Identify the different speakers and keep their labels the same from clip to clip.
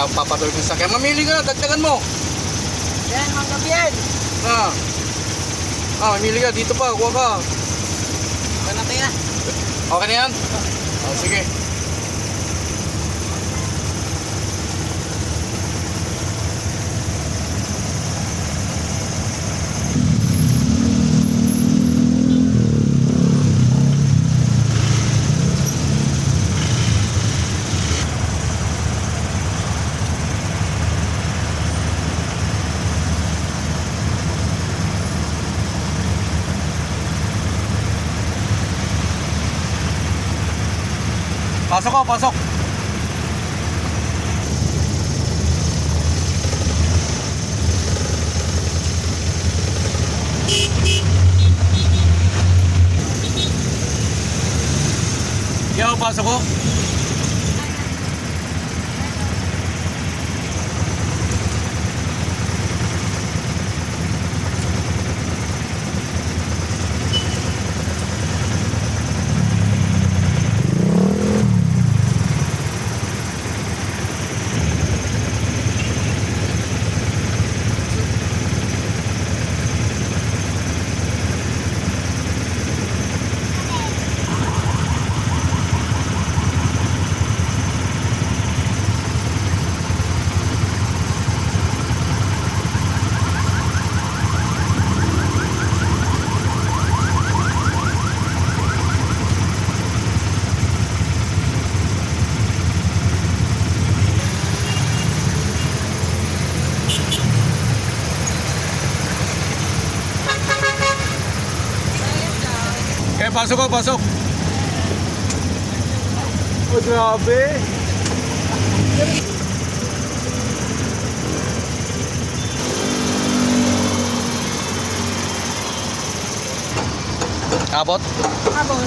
Speaker 1: papatuloy mo sa sakyan. Mamili ka na, dagdagan mo.
Speaker 2: Yan, hanggang yan.
Speaker 1: Mamili ka, dito pa, kuha ka.
Speaker 2: Okay na tayo.
Speaker 1: Okay na yan? Sige. Pasok ko, pasok. Yo, pasok ko. Okay, pasok ko, pasok. Oh, grabe. Abot?
Speaker 2: Abot.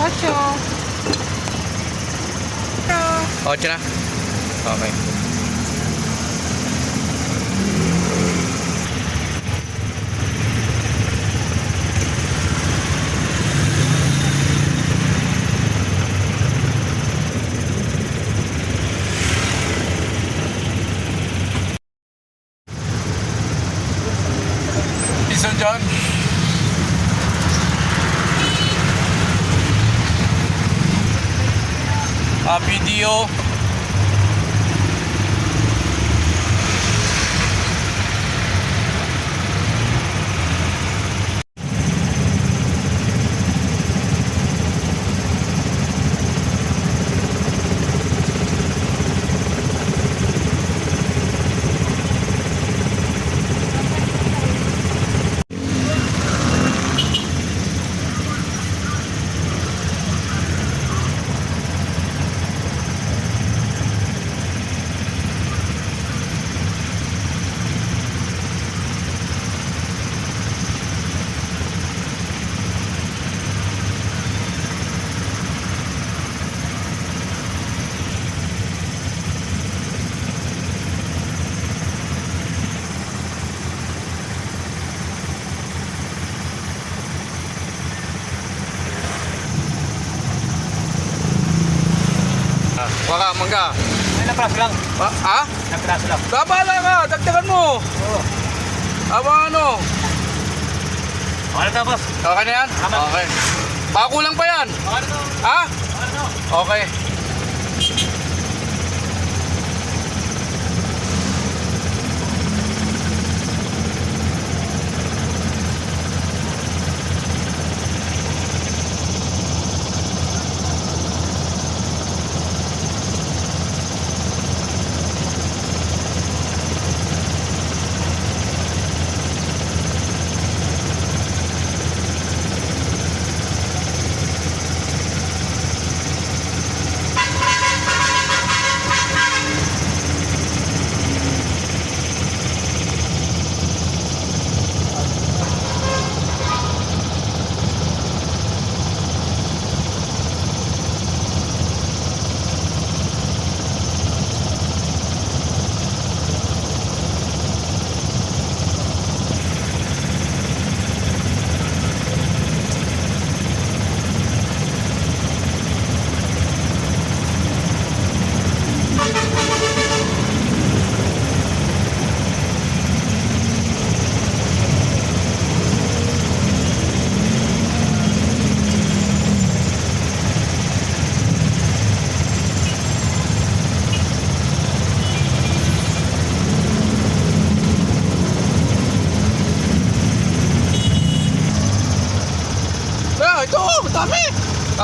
Speaker 2: 8.
Speaker 1: 8 na? Okay. Isa dyan. Video. Wala, mangga.
Speaker 2: Ay, napraso lang.
Speaker 1: Ha?
Speaker 2: Napraso lang.
Speaker 1: Babala ka, dagdagan mo.
Speaker 2: Oo.
Speaker 1: Ano?
Speaker 2: Okay na tapos.
Speaker 1: Okay na yan?
Speaker 2: Tama.
Speaker 1: Okay. Baka kulang pa yan.
Speaker 2: Okay na to.
Speaker 1: Ha?
Speaker 2: Okay na to.
Speaker 1: Okay.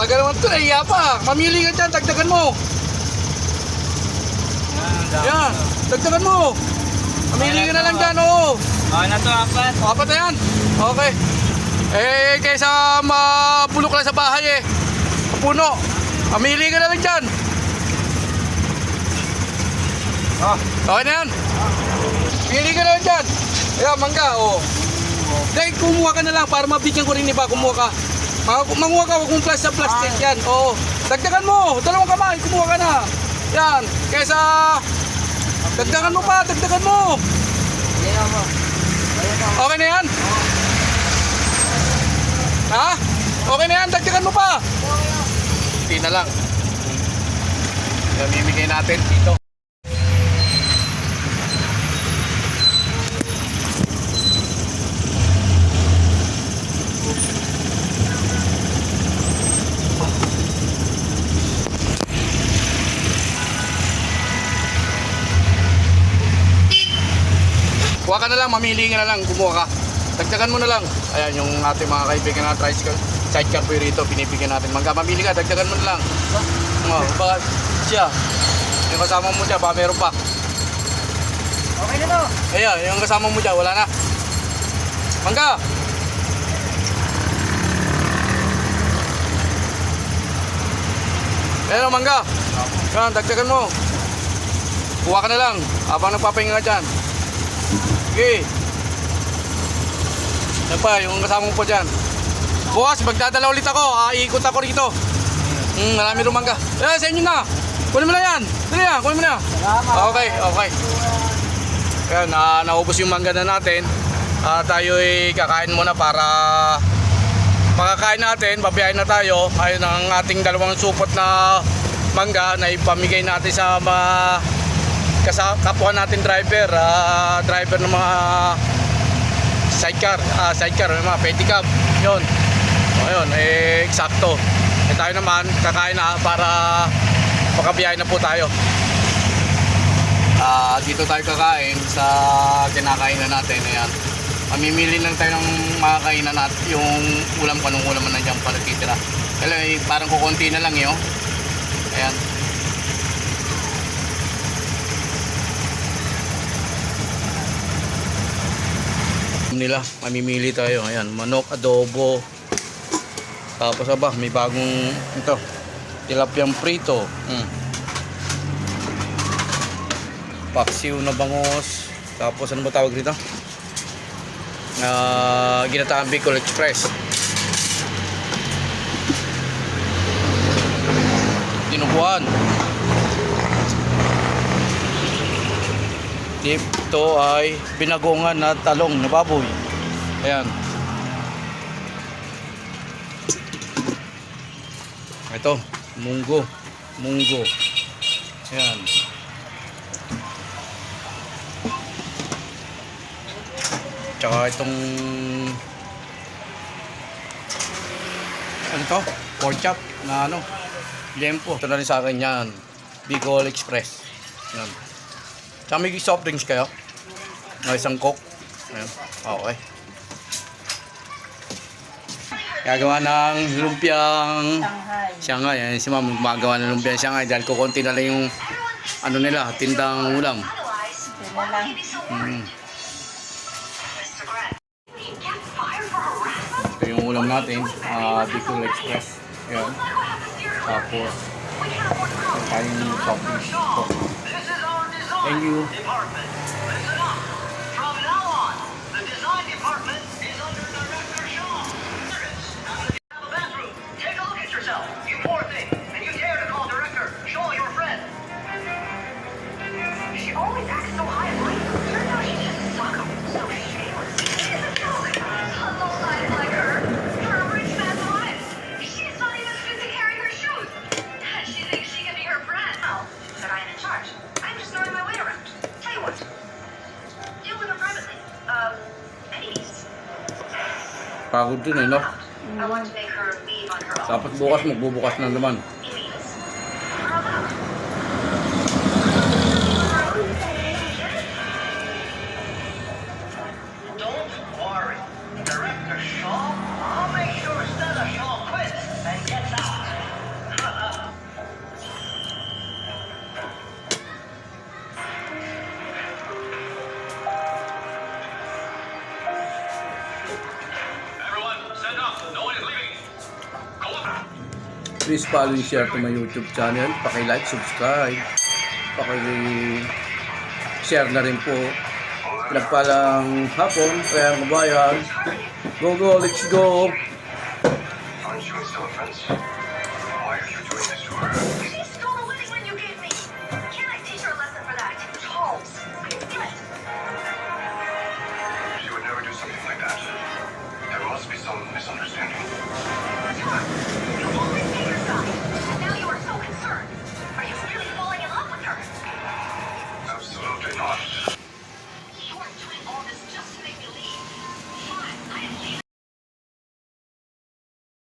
Speaker 1: Talaga naman ito, nahiya pa. Mamili ka dyan, dagdagan mo. Yan, dagdagan mo. Mamili ka na lang dyan, oo.
Speaker 2: Okay na to, apat.
Speaker 1: Apat na yan. Okay. Eh, kaysa mapulok lang sa bahay eh. Puno. Mamili ka na lang dyan.
Speaker 2: Oh.
Speaker 1: Okay na yan. Pili ka na lang dyan. Ayan, mangga, oo. Dahil kumuha ka na lang para mabigyan ko rin iba. Kumuha ka. Manguha ka, huwag mong plastic yan. Oo. Dagdagan mo. Dalawang kamay, kumuha ka na. Yan. Kaysa dagdagan mo pa, dagdagan mo. Okay na yan? Ha? Okay na yan, dagdagan mo pa. Hindi na lang. Namimigay natin dito. Kuha ka na lang, mamili ka na lang, kumuha ka. Dagdagan mo na lang. Ayan, yung ating mga kaibigan na tricycle, sidecar po rito, pinipigyan natin. Mangga, mamili ka, dagdagan mo na lang. Baka siya, yung kasama mo dyan, baka meron pa.
Speaker 2: Okay na to.
Speaker 1: Ayan, yung kasama mo dyan, wala na. Mangga! Ayan, mangga. Yan, dagdagan mo. Kuha ka na lang, habang nagpapahinga ka dyan. Okay. Yan pa, yung kasama mo po dyan. Bukas, magdadala ulit ako. Iikot ako rito. Marami rumangga. Eh, sa inyo na. Kunin mo na yan. Dali na, kunin mo na.
Speaker 2: Salamat.
Speaker 1: Okay, okay. Ayan, naubos yung mangga na natin. Tayo ay kakain muna para makakain natin. Babiyahin na tayo. Ayun ang ating dalawang supot na mangga na ipamigay natin sa mga kapwa natin driver, driver ng mga sidecar, ng mga pedicab. Yun. Ayun, eksakto. Tayo naman kakain na para makabiyahe na po tayo. Dito tayo kakain sa kinakain na natin. Ayan. Mamimili lang tayo ng makakainan natin. Yung ulam, anong ulam na nandiyan para titira. Kaya parang kukunti na lang yun. Ayan. Nila, mamimili tayo. Ayan, manok, adobo. Tapos may bagong ito, tilapyang prito. Paksiw na bangos. Tapos ano ba tawag dito? Ginataang Bicol Express. Tinubuan. Dito ay binagongan na talong na baboy. Ayan. Ito, munggo. Ayan. Tsaka itong ano to? Pork chop na ano? Lempo. Ito na rin sa akin yan. Bicol Express. Ayan. Tsaka may soft drinks kayo? Isang coke. Ayan. Okay. Gagawa ng lumpiang Shanghai. Ayan, si ma'am gumagawa ng lumpiang Shanghai dahil kukunti na lang yung ano nila, tindang ulam. Ito yung ulam natin, Bicol Express. Ayan. Tapos tayong soft drinks. Coke. Thank you.
Speaker 3: From now on, the design department is under Director Shaw. Have a bathroom. Take a look at yourself, you poor thing. And you dare to call Director Shaw your friend. She always acts so high and mighty. Turns out she's just sucker. So shameless. She's a joke. A low-life like her. For a rich man's wife. She's not even fit to carry her shoes. And she thinks she can be her friend. Well, but I'm in charge. I'm just throwing my weight around. Tell you what. Deal with her privately. Anyways.
Speaker 1: Pagod dun eh, no?
Speaker 3: I want to make her leave on her own.
Speaker 1: Tapos bukas magbubukas na naman.
Speaker 3: Anyways. How about? Don't worry. Director Shaw, I'll make sure Stella Shaw quits and gets out.
Speaker 1: Please follow and share to my YouTube channel. Paki-like, subscribe. Paki-share na rin po. Pinagpalang hapon, kaya kabayan. Go, go, let's go!
Speaker 3: Aren't you still friends?